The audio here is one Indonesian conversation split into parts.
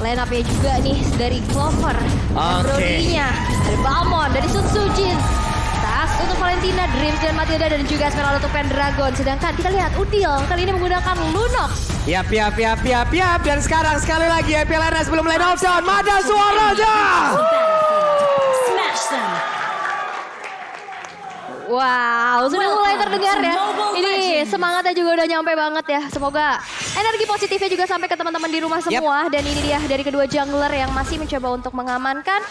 line up-nya juga nih dari Clover. Brody-nya, dari Balmond, dari Sun Sujin. Tas untuk Valentina, Dreams dan Matilda dan juga Esmeralda untuk Pendragon. Sedangkan kita lihat Udil kali ini menggunakan Lunox. Yap. Dan sekarang sekali lagi FPLNS belum mulai knockdown. Mana suaranya? Smash them. Wow, sudah mulai terdengar ya. Ini semangatnya juga udah nyampe banget ya. Semoga energi positifnya juga sampai ke teman-teman di rumah semua. Dan ini dia dari kedua jungler yang masih mencoba untuk mengamankan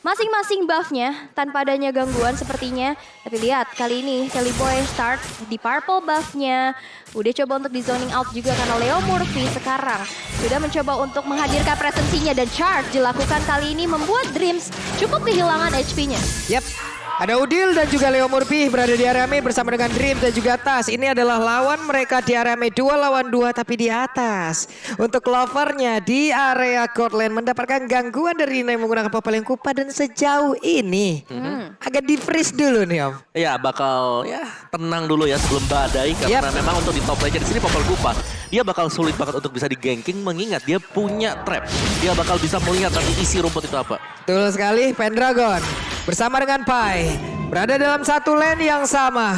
masing-masing buffnya tanpa adanya gangguan sepertinya. Tapi lihat kali ini Sally Boy start di purple buffnya. Udah coba untuk di zoning out juga karena Leo Murphy sekarang sudah mencoba untuk menghadirkan presensinya. Dan charge dilakukan kali ini membuat Dreams cukup kehilangan HP-nya. Yap. Ada Udil dan juga Leo Murphy berada di area mid bersama dengan Dream dan juga Tas. Ini adalah lawan mereka di area mid 2 lawan 2 tapi di atas. Untuk Clovernya di area court lane mendapatkan gangguan dari Nina yang menggunakan Popel Kupa dan sejauh ini agak di freeze dulu nih Om. Ya bakal tenang dulu ya sebelum badai karena memang untuk di top lane di sini Popel Kupa dia bakal sulit banget untuk bisa di ganking mengingat dia punya trap. Dia bakal bisa melihat nanti isi rumput itu apa. Betul sekali, Pendragon bersama dengan Pai berada dalam satu lane yang sama.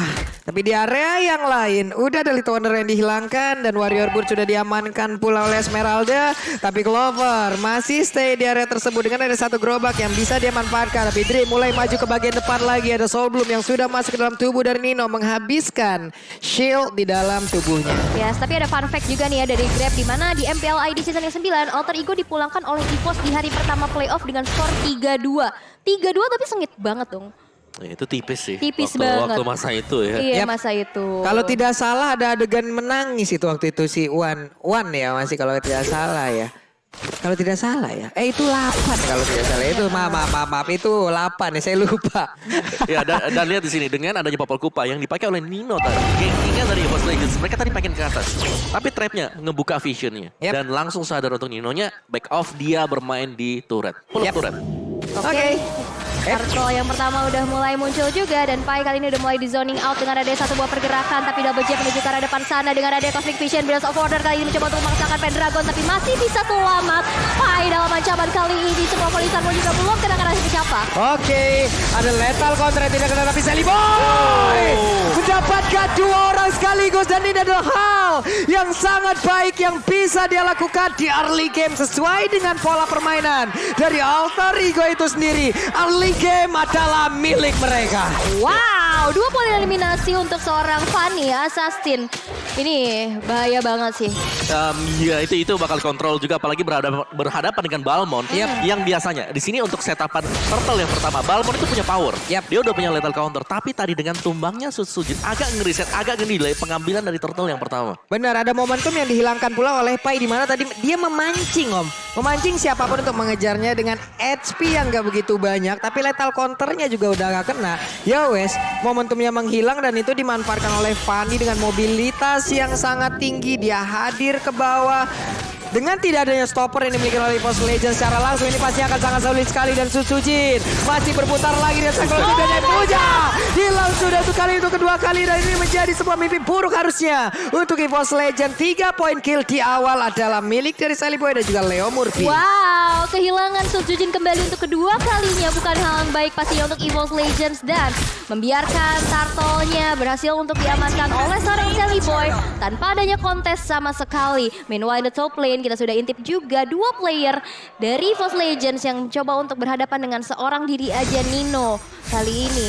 Tapi di area yang lain udah ada Little Wonder yang dihilangkan dan Warrior Bird sudah diamankan pula oleh Esmeralda. Tapi Clover masih stay di area tersebut dengan ada satu gerobak yang bisa dia manfaatkan. Tapi Dream mulai maju ke bagian depan lagi. Ada Soul Bloom yang sudah masuk ke dalam tubuh dari Nino menghabiskan shield di dalam tubuhnya. Yes, tapi ada fun fact juga nih ya dari Grab di mana di MPLID season yang 9 Alter Ego dipulangkan oleh EVOS di hari pertama playoff dengan skor 3-2. 3-2 tapi sengit banget dong. Ya, itu tipis sih. Tipis waktu banget. masa itu ya. Iya, Yap. masa itu. Kalau tidak salah ada adegan menangis itu waktu itu si Wan ya masih kalau tidak salah ya. Kalau tidak salah ya. Itu 8 kalau tidak salah. Itu maaf itu 8 ya saya lupa. Ya dan lihat di sini dengan adanya Popel Kupa yang dipakai oleh Nino tadi. Gankingnya dari EVOS Legends. Mereka tadi pengen ke atas. Tapi trapnya ngebuka visionnya. Dan langsung sadar untuk Ninonya back off dia bermain di turret. Pull up turret. Oke. Turtle yang pertama udah mulai muncul juga dan Pai kali ini udah mulai di zoning out dengan ada satu buah pergerakan tapi double jab menuju ke arah depan sana dengan ada Cosmic Vision. Breath of Order kali ini mencoba untuk memaksakan Pendragon tapi masih bisa selamat. Pai dalam ancaman kali ini semua polisan pun juga belum kena siapa. Oke, ada lethal counter yang tidak kena tapi Sally Boy mendapatkan 2 orang sekaligus dan ini adalah hal yang sangat baik yang bisa dia lakukan di early game sesuai dengan pola permainan dari Alter Ego itu sendiri. Early game adalah milik mereka. Wow, 2 poin eliminasi untuk seorang Fanny Assassin. Ini bahaya banget sih. Ya itu bakal kontrol juga apalagi berhadapan dengan Balmond yang biasanya di sini untuk setapan turtle yang pertama Balmond itu punya power. Dia udah punya lethal counter tapi tadi dengan tumbangnya Sujin agak ngeriset agak ngedelay pengambilan dari turtle yang pertama. Benar ada momentum yang dihilangkan pula oleh Pai di mana tadi dia memancing memancing siapapun untuk mengejarnya dengan HP yang gak begitu banyak tapi lethal counternya juga udah gak kena. Ya wes momentumnya menghilang dan itu dimanfaatkan oleh Fanny dengan mobilitas yang sangat tinggi. Dia hadir ke bawah. Dengan tidak adanya stopper yang dimiliki oleh EVOS Legends secara langsung ini pasti akan sangat sulit sekali dan Sujin masih berputar lagi dengan psikologi dan puja. Hilang sudah untuk kedua kali dan ini menjadi sebuah mimpi buruk harusnya untuk EVOS Legends. 3 poin kill di awal adalah milik dari Sally Boy dan juga Leo Murphy. Wow, kehilangan Sujin kembali untuk kedua kalinya bukan hal yang baik pastinya untuk EVOS Legends dan membiarkan Turtle-nya berhasil untuk diamankan oleh seorang Sally Boy tanpa adanya kontes sama sekali. Meanwhile the top lane kita sudah intip juga 2 player dari EVOS Legends yang coba untuk berhadapan dengan seorang diri aja Nino. Kali ini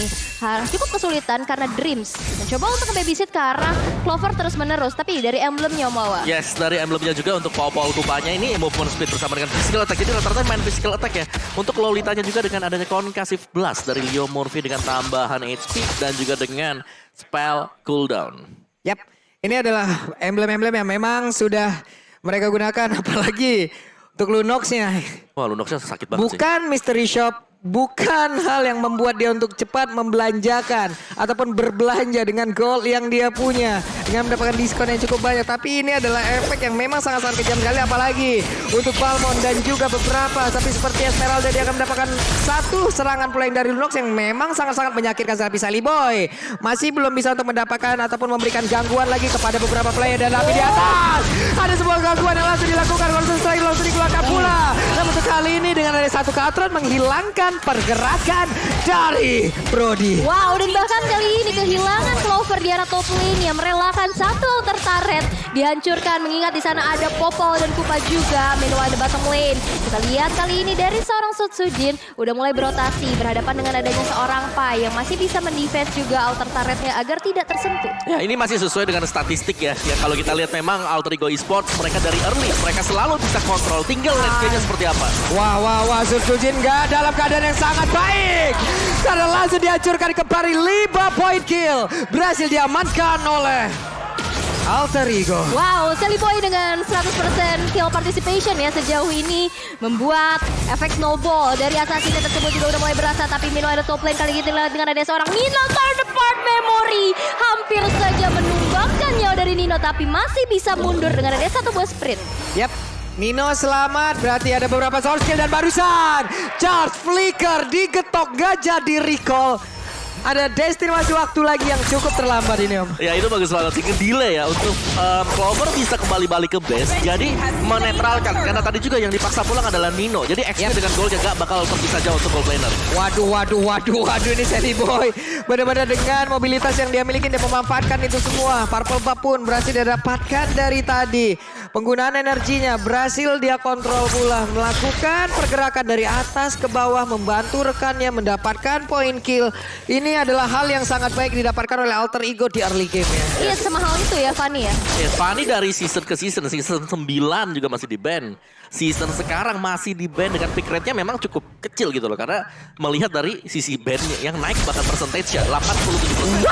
cukup kesulitan karena Dreams mencoba untuk nge-babysit ke arah Clover terus menerus. Tapi dari emblemnya Omawa. Yes, dari emblemnya juga untuk Popol Kupanya ini movement speed bersama dengan physical attack. Jadi rata-rata main physical attack ya. Untuk Lolitanya juga dengan adanya concussive blast dari Leo Murphy dengan tambahan HP dan juga dengan spell cooldown. Yap, ini adalah emblem-emblem yang memang sudah mereka gunakan apalagi untuk Lunox-nya. Wah, Lunox-nya sakit banget sih. Bukan Mystery Shop, bukan hal yang membuat dia untuk cepat membelanjakan ataupun berbelanja dengan gold yang dia punya dengan mendapatkan diskon yang cukup banyak. Tapi ini adalah efek yang memang sangat-sangat kejam sekali apalagi untuk Balmond dan juga beberapa. Tapi seperti Esmeralda dia akan mendapatkan satu serangan pula yang dari Lunox yang memang sangat-sangat menyakitkan. Tapi Sally Boy masih belum bisa untuk mendapatkan ataupun memberikan gangguan lagi kepada beberapa player. Dan tapi di atas ada sebuah gangguan yang langsung dilakukan langsung dikeluarkan pula satu Katron menghilangkan pergerakan dari Brody. Wow, dan bahkan kali ini kehilangan Clover di arah top lane yang merelakan satu outer turret dihancurkan, mengingat di sana ada Popol dan Kupa juga. Meanwhile di bottom lane, kita lihat kali ini dari seorang Sutsujin udah mulai berotasi berhadapan dengan adanya seorang Pai yang masih bisa mendefense juga outer turretnya agar tidak tersentuh. Ya ini masih sesuai dengan statistik ya. Ya kalau kita lihat memang Alter Ego Esports mereka dari early mereka selalu bisa kontrol. Tinggal landscape-nya seperti apa. Wah, Sutsujin nggak dalam keadaan yang sangat baik. Karena langsung dihancurkan kembali 5 point kill. Berhasil diamankan oleh Alter Ego. Wow, Celiboy dengan 100% kill participation ya sejauh ini membuat efek snowball dari assassin tersebut juga udah mulai berasa. Tapi meanwhile ada top lane kali ini lihat dengan ada seorang Nino third part memory. Hampir saja menumbangkan nyawa dari Nino tapi masih bisa mundur dengan ada satu buah sprint. Yap. Nino selamat, berarti ada beberapa source kill dan barusan charge flicker digetok gak jadi recall. Ada Destiny masih waktu lagi yang cukup terlambat ini Om. Ya itu bagus banget sih, delay ya untuk Clover bisa kembali balik ke base. Jadi menetralkan, karena tadi juga yang dipaksa pulang adalah Nino. Jadi XP dengan goalnya gak bakal terpisah jauh untuk gold laner. Waduh ini Celiboy. Benar-benar dengan mobilitas yang dia miliki dia memanfaatkan itu semua. Purple Buff pun berhasil didapatkan dari tadi. Penggunaan energinya berhasil dia kontrol pula. Melakukan pergerakan dari atas ke bawah. Membantu rekannya mendapatkan point kill. Ini adalah hal yang sangat baik didapatkan oleh Alter Ego di early game ya. Iya semahal itu ya Fanny ya. Ya, Fanny dari season ke season 9 juga masih di ban. Season sekarang masih di ban dengan pick rate-nya memang cukup kecil gitu loh. Karena melihat dari sisi ban-nya yang naik bahkan percentage-nya 87%.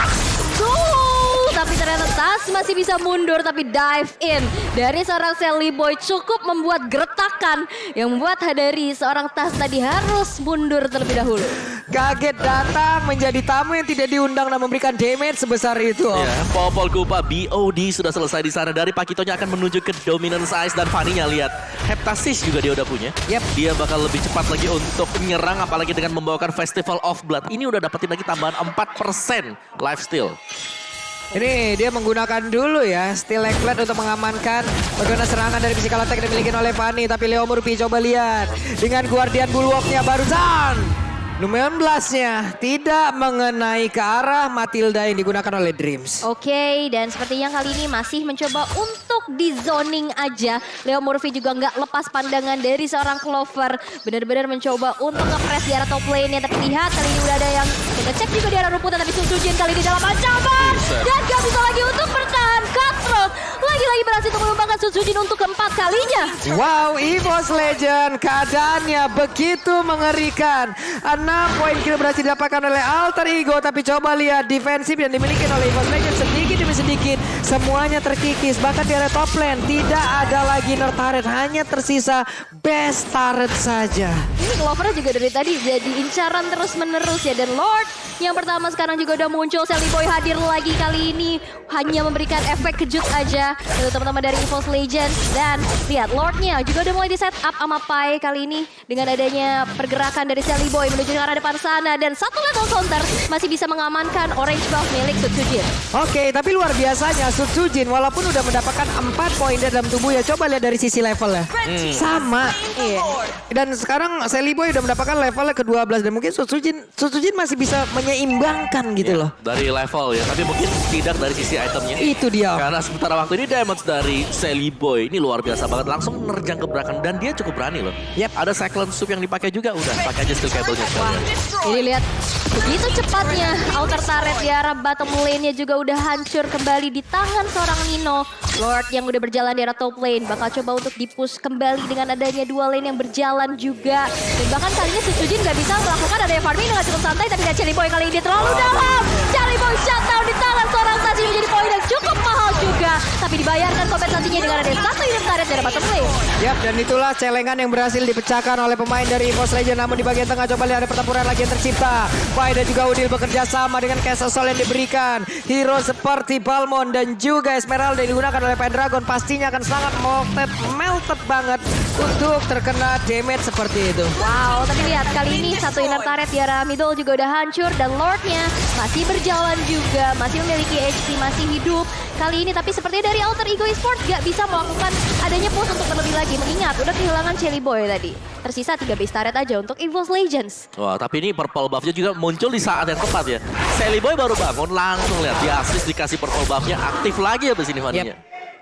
Tapi ternyata Tas masih bisa mundur tapi dive in dari seorang Celiboy cukup membuat gertakan yang membuat dari seorang Tas tadi harus mundur terlebih dahulu. Kaget datang menjadi tamu yang tidak diundang dan memberikan damage sebesar itu. Ya, Popol Kupa BOD sudah selesai di sana. Dari Pakitonya akan menuju ke Dominance Ice dan Fanny-nya lihat. Heptasis juga dia udah punya. Yep. Dia bakal lebih cepat lagi untuk menyerang apalagi dengan membawakan Festival of Blood. Ini udah dapetin lagi tambahan 4% lifesteal. Ini dia menggunakan dulu ya Steel Eggplant untuk mengamankan bagaimana serangan dari physical attack yang dimiliki oleh Fanny. Tapi Leo Murphy coba lihat dengan Guardian Bulwark-nya barusan. Lumayan blastnya tidak mengenai ke arah Matilda yang digunakan oleh Dreams. Oke, dan sepertinya kali ini masih mencoba untuk di zoning aja. Leo Murphy juga nggak lepas pandangan dari seorang Clover. Benar-benar mencoba untuk nge-press di arah top lane-nya. Tapi lihat kali ini udah ada yang ngecek juga di arah rumputan. Tapi Sutsujin kali ini dalam ancaman. Dan gak bisa lagi untuk bertahan. Cutthroat lagi-lagi berhasil untuk menumbangkan Sutsujin untuk keempat kalinya. Wow, EVOS Legend keadaannya begitu mengerikan. 6 poin kill berhasil didapatkan oleh Alter Ego. Tapi coba lihat defensif yang dimiliki oleh EVOS Legend sedikit demi sedikit. Semuanya terkikis. Bahkan di area top lane tidak ada lagi Nerd turret. Hanya tersisa best turret saja. Ini Clover juga dari tadi jadi incaran terus menerus ya. Dan Lord yang pertama sekarang juga udah muncul. Celiboy hadir lagi kali ini. Hanya memberikan efek kejut aja. Teman-teman dari EVOS Legend. Dan lihat Lordnya juga udah mulai di set up sama Pai kali ini. Dengan adanya pergerakan dari Celiboy menuju ke arah depan sana. Dan satu level counter masih bisa mengamankan orange buff milik Sutsujin. Oke, tapi luar biasanya Sutsujin walaupun udah mendapatkan 4 poin dalam tubuhnya. Coba lihat dari sisi levelnya. Sama. Iya. Dan sekarang Celiboy udah mendapatkan levelnya ke-12. Dan mungkin Sutsujin masih bisa menyeimbangkan gitu loh. Dari level ya, tapi mungkin tidak dari sisi itemnya. Itu dia. Karena sementara waktu ini damage dari Celiboy ini luar biasa banget. Langsung menerjang ke belakang dan dia cukup berani loh. Yep. Ada Cyclone Soup yang dipakai juga. Udah, pakai aja steel cable-nya sekalian. Ini lihat begitu cepatnya outer turret di arah bottom lane-nya juga udah hancur kembali di tangan seorang Nino. Lord yang udah berjalan di arah top lane bakal coba untuk di-push kembali dengan adanya dua lane yang berjalan juga. Dan bahkan kali ini Sutsujin gak bisa melakukan adanya farming dengan cukup santai, tapi lihat Celiboy kali ini terlalu dalam. Celiboy shutdown di tangan seorang Tassi menjadi poin yang cukup mahal juga. Tapi dibayarkan kompensasinya dengan adanya satu unit turret dari bottom lane. Yap, dan itulah celengan yang berhasil dipecahkan oleh pemain dari EVOS Legend. Namun di bagian tengah coba lihat ada pertempuran lagi yang tercipta. Pai dan juga Udil bekerja sama dengan Castle Soul yang diberikan. Hero seperti Balmond dan juga Esmeralda yang digunakan oleh Pendragon pastinya akan sangat melted banget untuk terkena damage seperti itu. Wow, tapi lihat kali ini satu inner turret di arah middle juga udah hancur dan Lordnya masih berjalan juga, masih memiliki HP, masih hidup. kali ini. Tapi sepertinya dari Alter Ego Esports gak bisa melakukan adanya push untuk terlebih lagi. Mengingat udah kehilangan Chelly Boy tadi. Tersisa 3 base turret aja untuk EVOS Legends. Wah, tapi ini purple buff-nya juga muncul di saat yang tepat ya. Sally Boy baru bangun, langsung lihat di assist dikasih purple buff-nya, aktif lagi ya di sini Fanny-nya.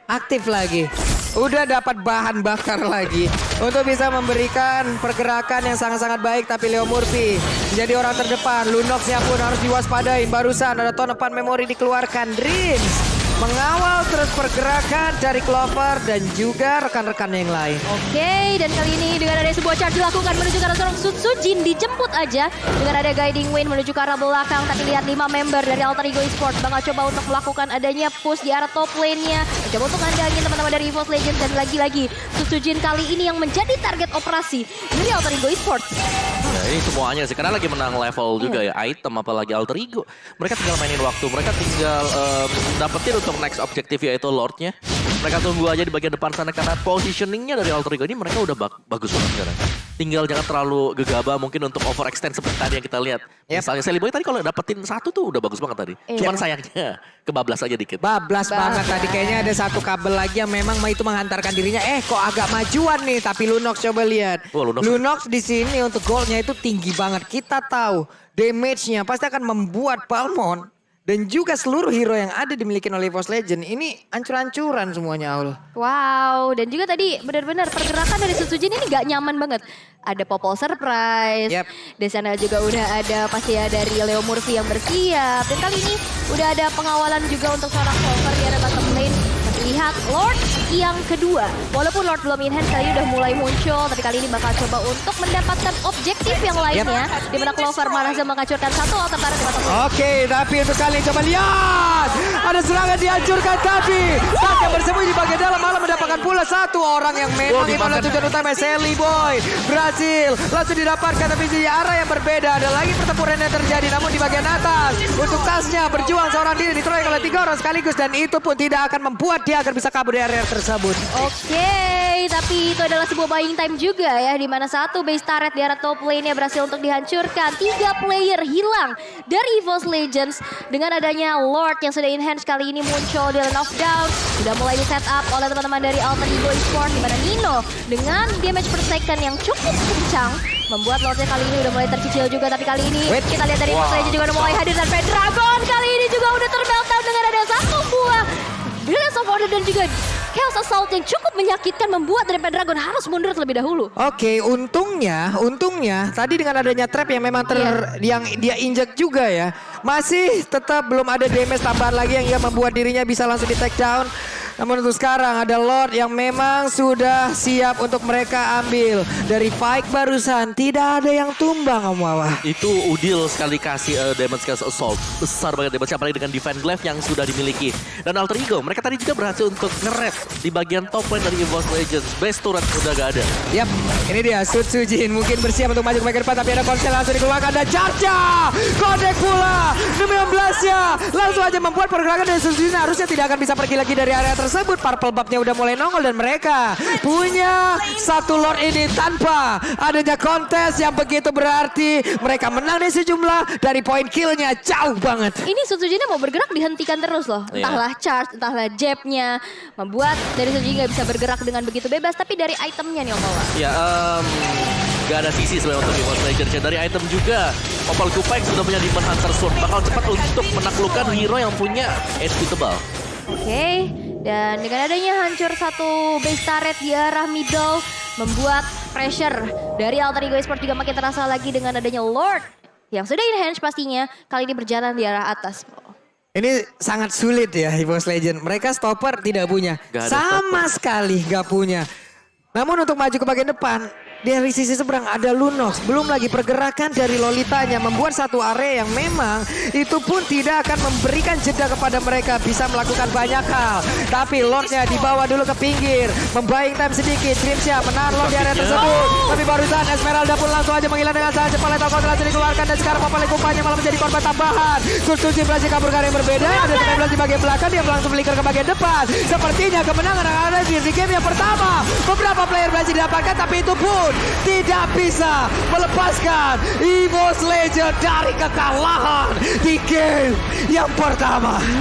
Aktif lagi. Udah dapat bahan bakar lagi untuk bisa memberikan pergerakan yang sangat-sangat baik. Tapi Leo Murphy menjadi orang terdepan. Lunox-nya pun harus diwaspadai. Barusan ada tonepan memori dikeluarkan. Dreams mengawal terus pergerakan dari Clover dan juga rekan-rekan yang lain. Oke, dan kali ini dengan ada sebuah charge dilakukan menuju ke arah seorang Sutsujin, dijemput aja dengan ada guiding wind menuju ke arah belakang. Tapi lihat 5 member dari Alter Ego Esports bakal coba untuk melakukan adanya push di arah top lane-nya. Coba untuk ngandangin teman-teman dari EVOS Legends, dan lagi-lagi Sutsujin kali ini yang menjadi target operasi dari Alter Ego Esports. Ya, ini semuanya sih, karena lagi menang level juga ya, item apalagi Alter Ego. Mereka tinggal mainin waktu, mereka tinggal dapetin untuk next objektif yaitu Lord-nya. Mereka tunggu aja di bagian depan sana karena positioning-nya dari Alter Ego ini mereka udah bagus banget sekarang. Tinggal jangan terlalu gegabah mungkin untuk overextend seperti tadi yang kita lihat. Misalnya Sally Boy tadi kalau dapetin satu tuh udah bagus banget tadi. Cuman sayangnya kebablas aja dikit. Bablas banget tadi, kayaknya ada satu kabel lagi yang memang itu menghantarkan dirinya. Kok agak majuan nih, tapi Lunox coba lihat. Lunox di sini untuk goalnya itu tinggi banget. Kita tahu damage-nya pasti akan membuat Balmond dan juga seluruh hero yang ada dimiliki oleh EVOS Legends ini ancur-ancuran semuanya, Aul. Wow, dan juga tadi benar-benar pergerakan dari Sutsujin ini gak nyaman banget. Ada Popol Surprise, di sana juga udah ada pasti ya dari Leo Murphy yang bersiap. Dan kali ini udah ada pengawalan juga untuk seorang Clover di arah bottom lane. Lihat Lord yang kedua. Walaupun Lord belum in-hand, kali ini udah mulai muncul. Tapi kali ini bakal coba untuk mendapatkan objektif yang lainnya. Di mana Clover malah menghancurkan satu altar turret di bottom lane. Oke, tapi untuk kali ini coba lihat. Ada serangan dihancurkan, tapi saat yang bersembunyi di bagian dalam malah mendapatkan pula satu orang yang memang itu adalah tujuan utama Sally Boy. Berhasil, langsung didapatkan tapi di arah yang berbeda. Ada lagi pertempuran yang terjadi, namun di bagian atas. Untuk tasnya berjuang seorang diri dikeroyok oleh 3 orang sekaligus. Dan itu pun tidak akan membuat dia agar bisa kabur dari area tersebut. Oke, tapi itu adalah sebuah buying time juga ya. Di mana satu base turret di arah top lane-nya berhasil untuk dihancurkan. 3 player hilang dari EVOS Legends. Dengan adanya Lord yang sudah enhance kali ini muncul di Lane of Down. Sudah mulai di set up oleh teman-teman dari Alter Ego Esports. Di mana Nino dengan damage per second yang cukup kencang membuat Lordnya kali ini udah mulai tercicil juga. Tapi kali ini kita lihat dari EVOS Legends juga udah mulai hadir. Dan Pendragon kali ini juga udah termeltdown dengan ada satu buah Blast of Order dan juga Chaos Assault yang cukup menyakitkan membuat dari Pendragon harus mundur terlebih dahulu. Oke, untungnya tadi dengan adanya trap yang memang yang dia injek juga ya. Masih tetap belum ada damage tambahan lagi yang membuat dirinya bisa langsung di take down. Namun untuk sekarang ada Lord yang memang sudah siap untuk mereka ambil. Dari fight barusan tidak ada yang tumbang, Om Wawa. Itu Udil sekali kasih damage Chaos Assault. Besar banget damage apalagi dengan Divine Glaive yang sudah dimiliki. Dan Alter Ego, mereka tadi juga berhasil untuk nge-red di bagian top lane dari EVOS Legends. Base turret udah gak ada. Yap, ini dia Sutsujin mungkin bersiap untuk maju ke bagian depan. Tapi ada konsel langsung dikeluarkan. Dan charge-nya Kodek pula 16-nya langsung aja membuat pergerakan dari Sutsujin harusnya tidak akan bisa pergi lagi dari area tersebut. Purple buff-nya udah mulai nongol dan mereka punya satu Lord ini tanpa adanya kontes yang begitu berarti. Mereka menang di sejumlah dari poin kill-nya jauh banget. Ini Sutsujinnya mau bergerak dihentikan terus loh. Entahlah charge, entahlah jab-nya. Membuat dari Sutsujin gak bisa bergerak dengan begitu bebas. Tapi dari itemnya nih Om Wawa. Ya, gak ada sisi sebenarnya untuk EVOS Legends. Dari item juga, Opal Kupek sudah punya Demon Hunter Sword. Bakal cepat untuk menaklukkan hero yang punya HP tebal. Oke, dan dengan adanya hancur satu base turret di arah middle, membuat pressure dari Alter Ego Esports juga makin terasa lagi dengan adanya Lord yang sudah enhance pastinya kali ini berjalan di arah atas. Ini sangat sulit ya EVOS Legends. Mereka stopper tidak punya. Sama sekali gak punya. Namun untuk maju ke bagian depan, dari sisi seberang ada Lunox. Belum lagi pergerakan dari Lolitanya membuat satu area yang memang itu pun tidak akan memberikan jeda kepada mereka bisa melakukan banyak hal. Tapi Lordnya dibawa dulu ke pinggir. Membayang time sedikit. Dreamsnya menahan Lord di area tersebut. Tapi barusan Esmeralda pun langsung aja menghilang dengan sangat cepat. Lethal Counter langsung dikeluarkan. Dan sekarang Popole Kupanya malah menjadi korban tambahan. Sutsujin berhasil kabur ke area yang berbeda. Ada 19 di bagian belakang. Dia langsung melingkar ke bagian depan. Sepertinya kemenangan akan ada di game yang pertama. Beberapa player berhasil didapatkan. Tapi itu pun tidak bisa melepaskan EVOS Legends dari kekalahan di game yang pertama.